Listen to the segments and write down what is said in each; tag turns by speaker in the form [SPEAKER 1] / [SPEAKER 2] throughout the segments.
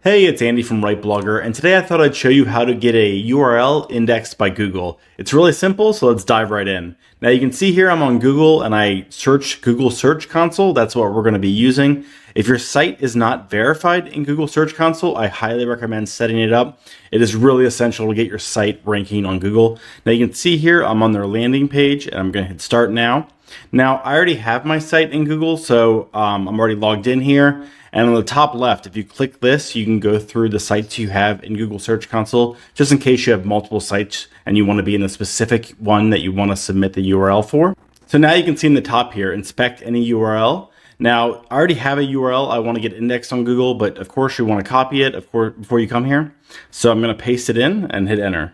[SPEAKER 1] Hey, it's Andy from RightBlogger, and today I thought I'd show you how to get a URL indexed by Google. It's really simple, so let's dive right in. Now you can see here I'm on Google and I search Google Search Console. That's what we're going to be using. If your site is not verified in Google Search Console, I highly recommend setting it up. It is really essential to get your site ranking on Google. Now you can see here I'm on their landing page and I'm going to hit start now. Now I already have my site in Google, so I'm already logged in here. And on the top left, if you click this, you can go through the sites you have in Google Search Console, just in case you have multiple sites and you want to be in the specific one that you want to submit the URL for. So now you can see in the top here, inspect any URL. Now, I already have a URL I want to get indexed on Google, but of course you want to copy it before you come here. So I'm going to paste it in and hit enter.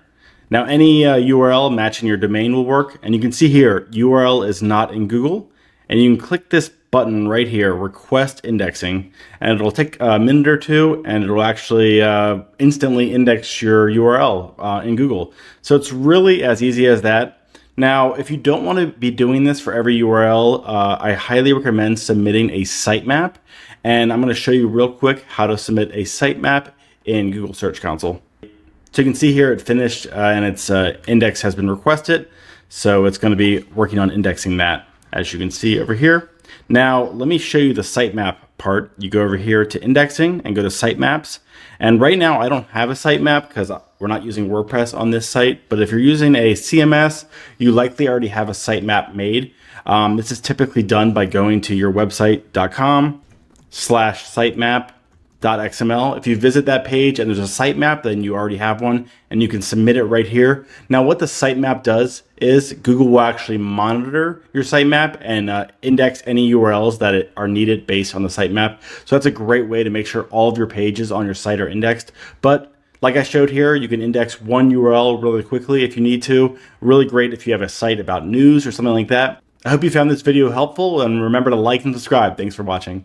[SPEAKER 1] Now, any URL matching your domain will work. And you can see here, URL is not in Google. And you can click this button right here, request indexing, and it'll take a minute or two and it'll actually instantly index your URL in Google. So it's really as easy as that. Now, if you don't want to be doing this for every URL, I highly recommend submitting a sitemap. And I'm going to show you real quick how to submit a sitemap in Google Search Console. So you can see here it finished and its index has been requested. So it's going to be working on indexing that, as you can see over here. Now, let me show you the sitemap part. You go over here to indexing and go to sitemaps. And right now I don't have a sitemap because we're not using WordPress on this site. But if you're using a CMS, you likely already have a sitemap made. This is typically done by going to your website.com/sitemap.xml. If you visit that page and there's a sitemap, then you already have one and you can submit it right here. Now, what the sitemap does is Google will actually monitor your sitemap and index any URLs that are needed based on the sitemap. So that's a great way to make sure all of your pages on your site are indexed. But like I showed here, you can index one URL really quickly if you need to. Really great if you have a site about news or something like that. I hope you found this video helpful, and remember to like and subscribe. Thanks for watching.